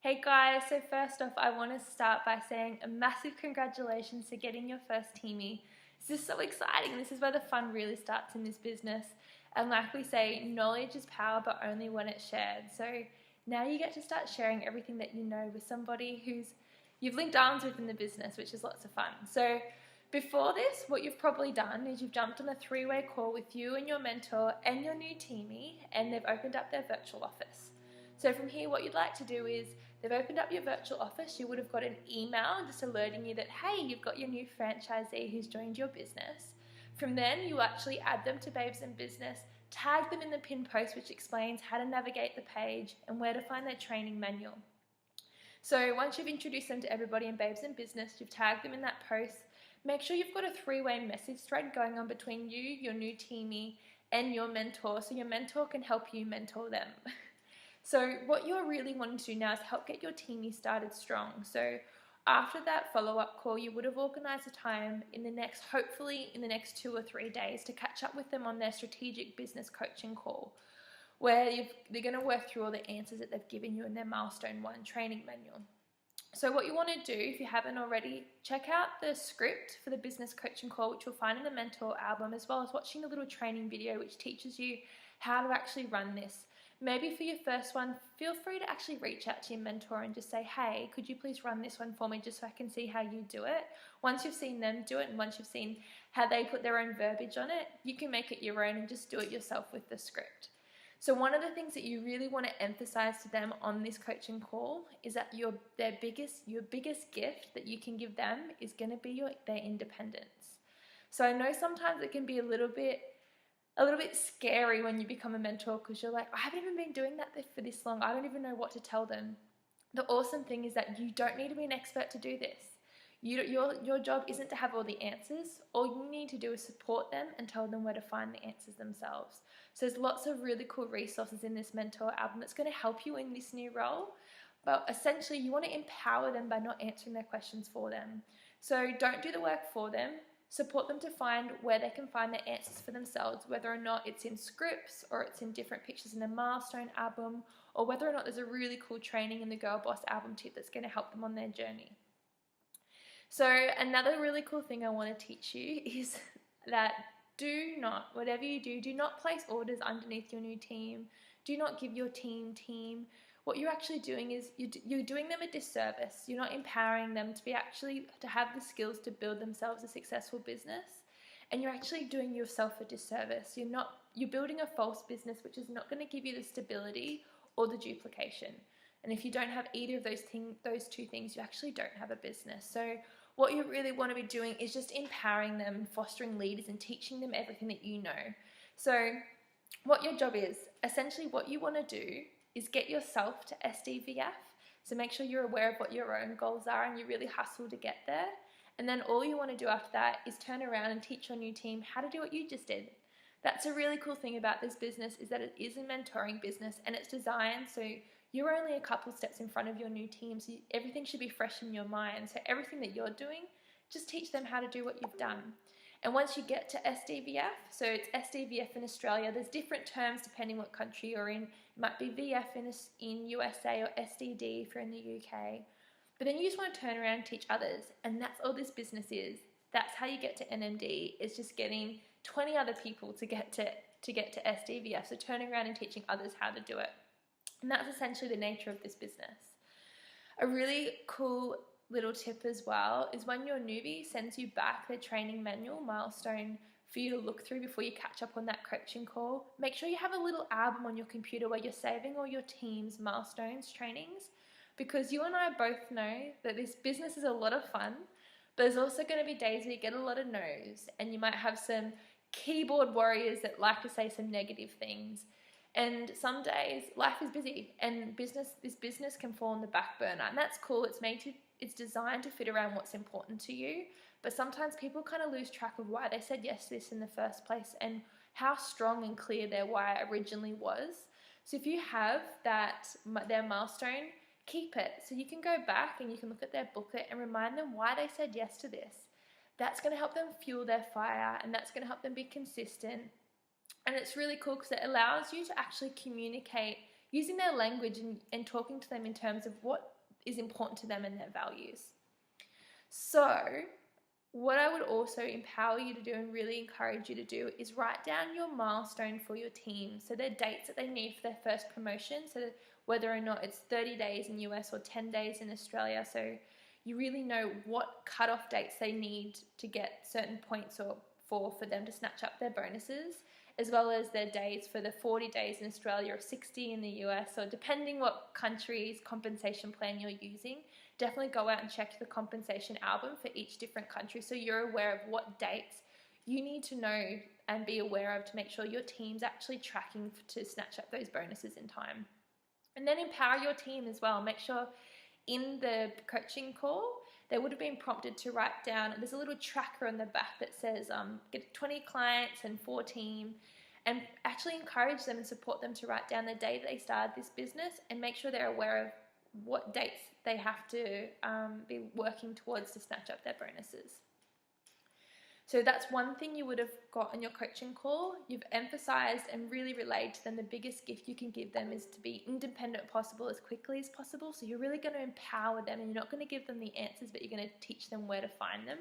Hey guys, so first off, I want to start by saying a massive congratulations to getting your first teamie. This is so exciting. This is where the fun really starts in this business. And like we say, knowledge is power, but only when it's shared. So now you get to start sharing everything that you know with somebody who's you've linked arms with in the business, which is lots of fun. So before this, what you've probably done is you've jumped on a three-way call with you and your mentor and your new teamie, and they've opened up their virtual office. So from here, what you'd like to do is they've opened up your virtual office. You would have got an email just alerting you that, hey, you've got your new franchisee who's joined your business. From then, you actually add them to Babes in Business, tag them in the pin post, which explains how to navigate the page and where to find their training manual. So once you've introduced them to everybody in Babes in Business, you've tagged them in that post, make sure you've got a three-way message thread going on between you, your new teamie, and your mentor, so your mentor can help you mentor them. So what you're really wanting to do now is help get your teamie started strong. So after that follow-up call, you would have organised a time hopefully in the next 2 or 3 days to catch up with them on their strategic business coaching call, where they're going to work through all the answers that they've given you in their Milestone 1 training manual. So what you want to do, if you haven't already, check out the script for the business coaching call, which you'll find in the mentor album, as well as watching the little training video which teaches you how to actually run this. Maybe for your first one, feel free to actually reach out to your mentor and just say, hey, could you please run this one for me just so I can see how you do it? Once you've seen them do it and once you've seen how they put their own verbiage on it, you can make it your own and just do it yourself with the script. So one of the things that you really want to emphasize to them on this coaching call is that your biggest gift that you can give them is going to be their independence. So I know sometimes it can be a little bit scary when you become a mentor, because you're like, I haven't even been doing that for this long. I don't even know what to tell them. The awesome thing is that you don't need to be an expert to do this. Your job isn't to have all the answers. All you need to do is support them and tell them where to find the answers themselves. So there's lots of really cool resources in this mentor album that's going to help you in this new role. But essentially, you want to empower them by not answering their questions for them. So don't do the work for them. Support them to find where they can find their answers for themselves, whether or not it's in scripts or it's in different pictures in the Milestone album, or whether or not there's a really cool training in the Girl Boss album tip that's going to help them on their journey. So another really cool thing I want to teach you is that whatever you do not place orders underneath your new team. Do not give your team. What you're actually doing is you're doing them a disservice. You're not empowering them to have the skills to build themselves a successful business, and you're actually doing yourself a disservice. You're building a false business which is not going to give you the stability or the duplication. And if you don't have either of those two things, you actually don't have a business. So what you really want to be doing is just empowering them, fostering leaders, and teaching them everything that you know. So what your job is, essentially what you want to do is get yourself to SDVF. So make sure you're aware of what your own goals are and you really hustle to get there. And then all you want to do after that is turn around and teach your new team how to do what you just did. That's a really cool thing about this business, is that it is a mentoring business and it's designed so you're only a couple steps in front of your new team. So everything should be fresh in your mind. So everything that you're doing, just teach them how to do what you've done. And once you get to SDVF, so it's SDVF in Australia, there's different terms depending what country you're in. It might be VF in USA or SDD if you're in the UK. But then you just want to turn around and teach others. And that's all this business is. That's how you get to NMD, is just getting 20 other people to get to SDVF. So turning around and teaching others how to do it. And that's essentially the nature of this business. A really cool little tip as well is when your newbie sends you back their training manual, Milestone, for you to look through before you catch up on that coaching call, make sure you have a little album on your computer where you're saving all your team's milestones trainings, because you and I both know that this business is a lot of fun, but there's also going to be days where you get a lot of no's and you might have some keyboard warriors that like to say some negative things. And some days life is busy and this business can fall on the back burner, and that's cool. It's designed to fit around what's important to you, but sometimes people kind of lose track of why they said yes to this in the first place and how strong and clear their why originally was. So if you have their milestone, keep it so you can go back and you can look at their booklet and remind them why they said yes to this. That's going to help them fuel their fire, and that's going to help them be consistent. And it's really cool because it allows you to actually communicate using their language and talking to them in terms of what is important to them and their values. So what I would also empower you to do and really encourage you to do is write down your milestone for your team. So their dates that they need for their first promotion. So whether or not it's 30 days in US or 10 days in Australia. So you really know what cutoff dates they need to get certain points or for them to snatch up their bonuses, as well as their days for the 40 days in Australia or 60 in the US. So depending what country's compensation plan you're using, definitely go out and check the compensation album for each different country so you're aware of what dates you need to know and be aware of to make sure your team's actually tracking to snatch up those bonuses in time. And then empower your team as well. Make sure in the coaching call, they would have been prompted to write down, there's a little tracker on the back that says get 20 clients and 4 team, and actually encourage them and support them to write down the day that they started this business and make sure they're aware of what dates they have to be working towards to snatch up their bonuses. So that's one thing you would have got on your coaching call. You've emphasized and really relayed to them the biggest gift you can give them is to be independent possible as quickly as possible. So you're really going to empower them, and you're not going to give them the answers, but you're going to teach them where to find them.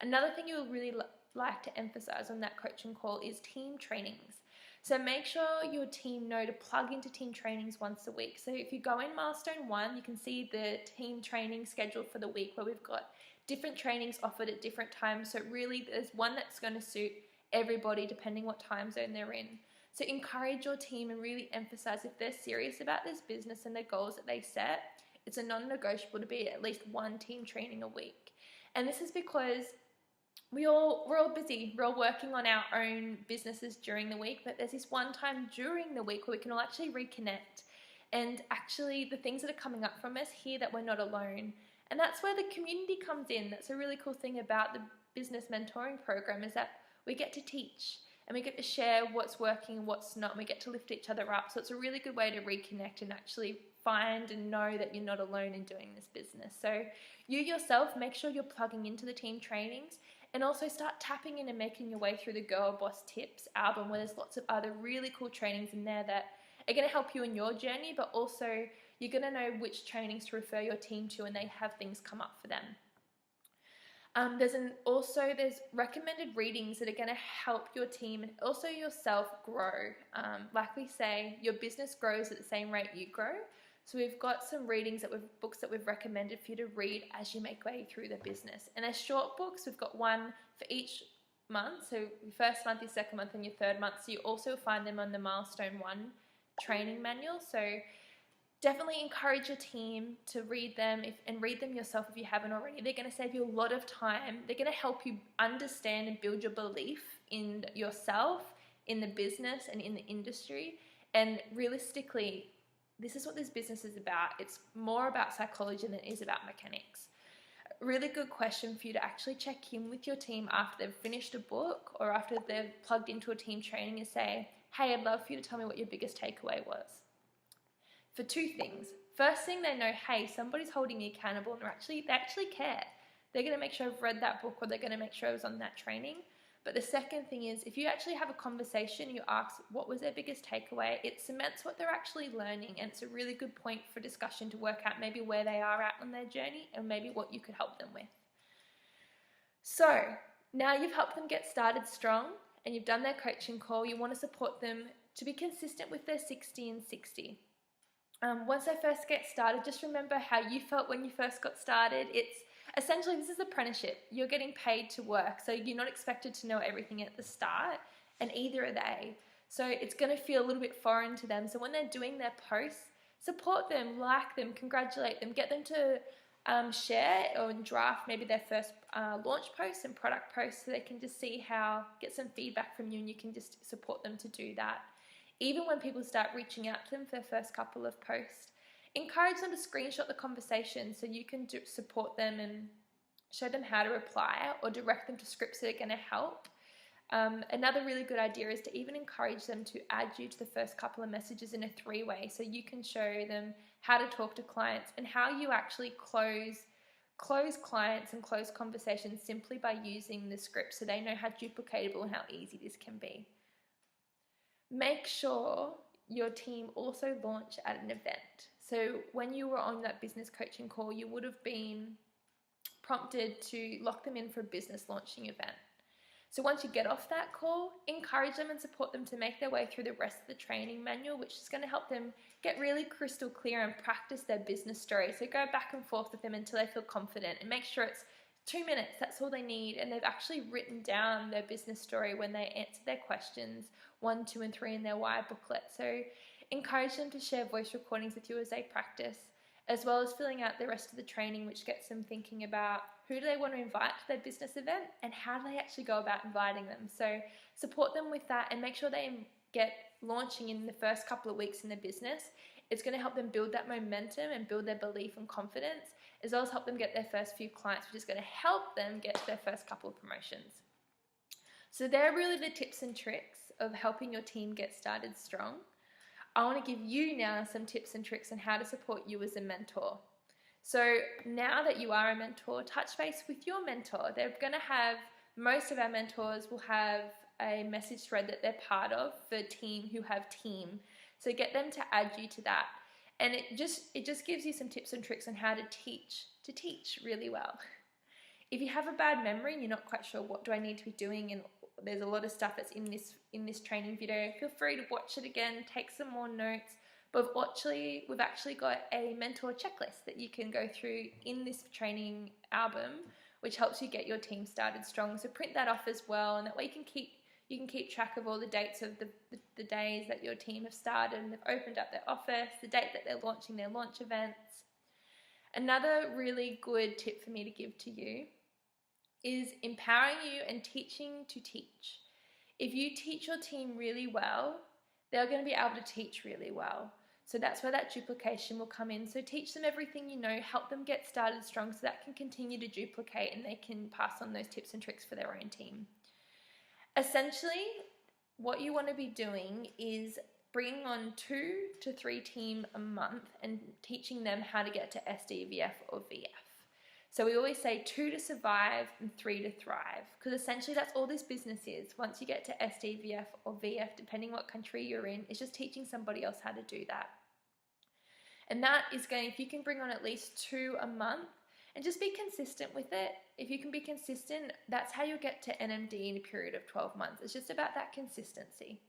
Another thing you will really like to emphasize on that coaching call is team trainings. So make sure your team know to plug into team trainings once a week. So if you go in milestone 1, you can see the team training schedule for the week where we've got different trainings offered at different times. So really there's one that's going to suit everybody depending what time zone they're in. So encourage your team and really emphasize if they're serious about this business and the goals that they set, it's a non-negotiable to be at least 1 team training a week. And this is because we're all busy. We're all working on our own businesses during the week, but there's this one time during the week where we can all actually reconnect and actually the things that are coming up from us hear that we're not alone. And that's where the community comes in. That's a really cool thing about the business mentoring program is that we get to teach and we get to share what's working and what's not, and we get to lift each other up. So it's a really good way to reconnect and actually find and know that you're not alone in doing this business. So you yourself, make sure you're plugging into the team trainings. And also start tapping in and making your way through the Girl Boss Tips album where there's lots of other really cool trainings in there that are going to help you in your journey, but also you're going to know which trainings to refer your team to and they have things come up for them. There's recommended readings that are going to help your team and also yourself grow. Like we say, your business grows at the same rate you grow. So we've got some books that we've recommended for you to read as you make way through the business. And they're short books. We've got one for each month. So your first month, your second month, and your third month. So you also find them on the Milestone 1 training manual. So definitely encourage your team to read them and read them yourself if you haven't already. They're going to save you a lot of time. They're going to help you understand and build your belief in yourself, in the business, and in the industry. And realistically, this is what this business is about. It's more about psychology than it is about mechanics. A really good question for you to actually check in with your team after they've finished a book or after they've plugged into a team training and say, hey, I'd love for you to tell me what your biggest takeaway was. For 2 things. First thing, they know, hey, somebody's holding me accountable and they actually care. They're going to make sure I've read that book or they're going to make sure I was on that training. But the second thing is, if you actually have a conversation, you ask what was their biggest takeaway, it cements what they're actually learning, and it's a really good point for discussion to work out maybe where they are at on their journey and maybe what you could help them with. So now you've helped them get started strong and you've done their coaching call, you want to support them to be consistent with their 60 and 60. Once they first get started, just remember how you felt when you first got started. It's essentially, this is apprenticeship. You're getting paid to work, so you're not expected to know everything at the start, and either are they. So it's going to feel a little bit foreign to them. So when they're doing their posts, support them, like them, congratulate them, get them to share or draft maybe their first launch posts and product posts so they can just see get some feedback from you, and you can just support them to do that. Even when people start reaching out to them for their first couple of posts, encourage them to screenshot the conversation so you can support them and show them how to reply or direct them to scripts that are going to help. Another really good idea is to even encourage them to add you to the first couple of messages in a 3-way so you can show them how to talk to clients and how you actually close clients and close conversations simply by using the script so they know how duplicatable and how easy this can be. Make sure your team also launch at an event. So when you were on that business coaching call, you would have been prompted to lock them in for a business launching event. So once you get off that call, encourage them and support them to make their way through the rest of the training manual, which is going to help them get really crystal clear and practice their business story. So go back and forth with them until they feel confident, and make sure it's 2 minutes, that's all they need, and they've actually written down their business story when they answer their questions 1, 2, and 3 in their why booklet. So encourage them to share voice recordings with you as they practice, as well as filling out the rest of the training, which gets them thinking about who do they want to invite to their business event and how do they actually go about inviting them. So support them with that and make sure they get launching in the first couple of weeks in their business. It's going to help them build that momentum and build their belief and confidence, as well as help them get their first few clients, which is going to help them get to their first couple of promotions. So they're really the tips and tricks of helping your team get started strong. I want to give you now some tips and tricks on how to support you as a mentor. So now that you are a mentor, touch base with your mentor. They're going to have, most of our mentors will have a message thread that they're part of for team who have team. So get them to add you to that. And it just gives you some tips and tricks on how to teach really well. If you have a bad memory and you're not quite sure what do I need to be doing, and there's a lot of stuff that's in this training video, feel free to watch it again, take some more notes. But we've actually got a mentor checklist that you can go through in this training album, which helps you get your team started strong. So print that off as well, and that way you can keep track of all the dates of the days that your team have started and they've opened up their office, the date that they're launching their launch events. Another really good tip for me to give to you is empowering you and teaching to teach. If you teach your team really well, they're going to be able to teach really well. So that's where that duplication will come in. So teach them everything you know, help them get started strong so that can continue to duplicate and they can pass on those tips and tricks for their own team. Essentially, what you want to be doing is bringing on 2 to 3 team a month and teaching them how to get to SDVF or VF. So we always say 2 to survive and 3 to thrive, because essentially that's all this business is. Once you get to SDVF or VF, depending what country you're in, it's just teaching somebody else how to do that. And that is going, if you can bring on at least 2 a month and just be consistent with it. If you can be consistent, that's how you'll get to NMD in a period of 12 months. It's just about that consistency.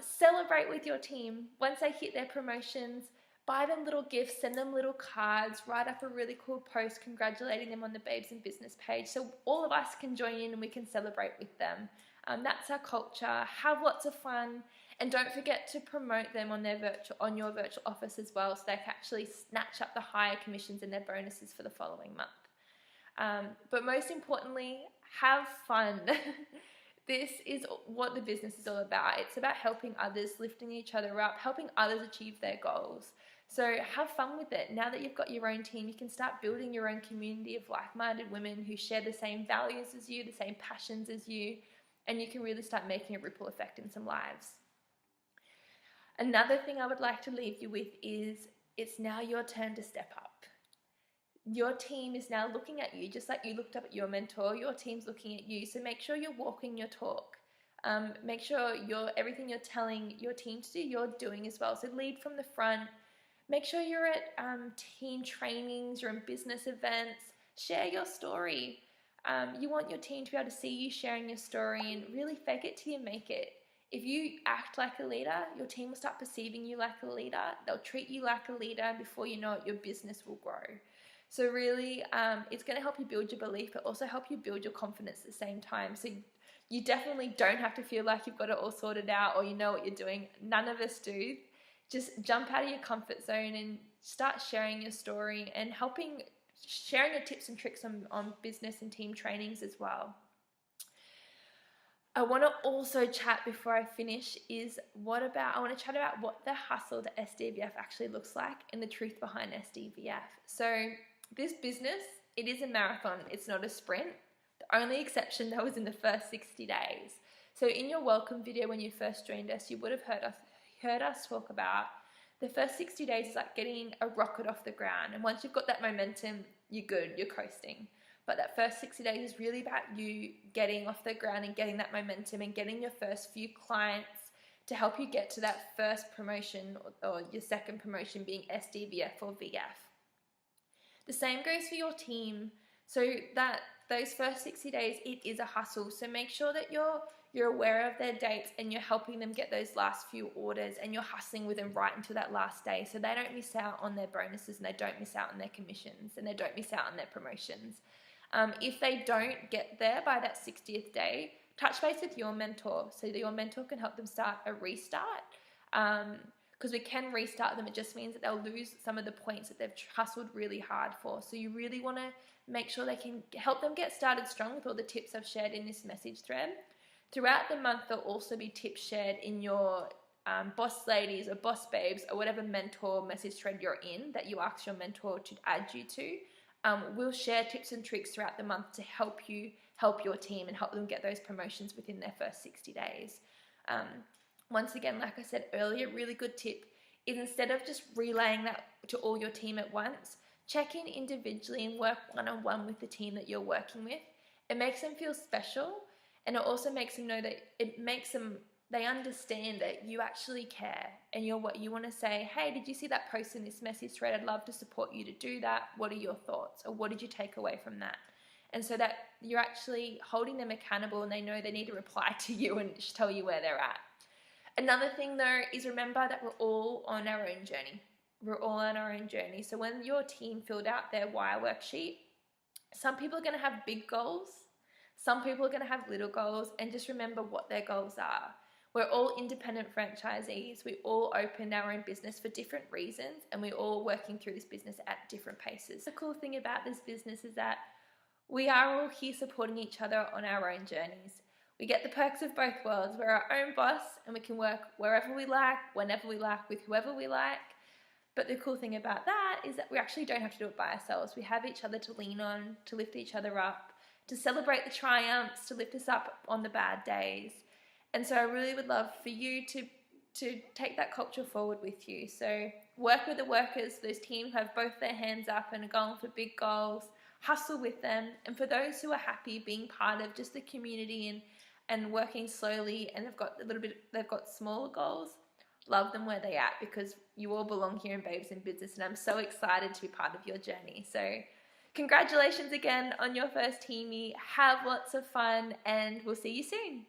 Celebrate with your team. Once they hit their promotions, buy them little gifts, send them little cards, write up a really cool post congratulating them on the Babes in Business page so all of us can join in and we can celebrate with them. That's our culture. Have lots of fun, and don't forget to promote them on your virtual office as well, so they can actually snatch up the higher commissions and their bonuses for the following month. But most importantly, have fun. This is what the business is all about. It's about helping others, lifting each other up, helping others achieve their goals. So have fun with it. Now that you've got your own team, you can start building your own community of like-minded women who share the same values as you, the same passions as you, and you can really start making a ripple effect in some lives. Another thing I would like to leave you with is it's now your turn to step up. Your team is now looking at you just like you looked up at your mentor. Your team's looking at you, so make sure you're walking your talk. Make sure everything you're telling your team to do, you're doing as well. So lead from the front. Make sure you're at team trainings, you're in business events. Share your story. You want your team to be able to see you sharing your story and really fake it till you make it. If you act like a leader, your team will start perceiving you like a leader. They'll treat you like a leader, and before you know it, your business will grow. So really, it's going to help you build your belief, but also help you build your confidence at the same time. So you definitely don't have to feel like you've got it all sorted out or you know what you're doing. None of us do. Just jump out of your comfort zone and start sharing your story and sharing your tips and tricks on business and team trainings as well. I want to also chat before I finish I want to chat about what the hustle to SDVF actually looks like and the truth behind SDVF. So this business, it is a marathon. It's not a sprint. The only exception though is in the first 60 days. So in your welcome video when you first joined us, you would have heard us talk about the first 60 days is like getting a rocket off the ground. And once you've got that momentum, you're good, you're coasting. But that first 60 days is really about you getting off the ground and getting that momentum and getting your first few clients, to help you get to that first promotion or your second promotion being SDVF or VF. The same goes for your team. So that those first 60 days, it is a hustle. So make sure that you're aware of their dates and you're helping them get those last few orders, and you're hustling with them right until that last day so they don't miss out on their bonuses, and they don't miss out on their commissions, and they don't miss out on their promotions. If they don't get there by that 60th day, touch base with your mentor so that your mentor can help them start a restart. Because we can restart them, it just means that they'll lose some of the points that they've hustled really hard for. So you really want to make sure they can help them get started strong with all the tips I've shared in this message thread. Throughout the month, there'll also be tips shared in your boss ladies or boss babes or whatever mentor message thread you're in that you ask your mentor to add you to. We'll share tips and tricks throughout the month to help you help your team and help them get those promotions within their first 60 days. Once again, like I said earlier, really good tip is instead of just relaying that to all your team at once, check in individually and work one-on-one with the team that you're working with. It makes them feel special, and it also makes them know that they understand that you actually care, and you want to say, hey, did you see that post in this message thread? I'd love to support you to do that. What are your thoughts? Or what did you take away from that? And so that you're actually holding them accountable, and they know they need to reply to you and tell you where they're at. Another thing though is remember that we're all on our own journey. We're all on our own journey. So when your team filled out their wire worksheet, some people are going to have big goals. Some people are going to have little goals, and just remember what their goals are. We're all independent franchisees. We all opened our own business for different reasons, and we're all working through this business at different paces. The cool thing about this business is that we are all here supporting each other on our own journeys. We get the perks of both worlds. We're our own boss, and we can work wherever we like, whenever we like, with whoever we like. But the cool thing about that is that we actually don't have to do it by ourselves. We have each other to lean on, to lift each other up, to celebrate the triumphs, to lift us up on the bad days. And so I really would love for you to take that culture forward with you. So work with the workers, those teams who have both their hands up and are going for big goals, hustle with them. And for those who are happy being part of just the community and working slowly, and they've got smaller goals, love them where they're at, because you all belong here in Babes in Business, and I'm so excited to be part of your journey. So congratulations again on your first teamie. Have lots of fun, and we'll see you soon.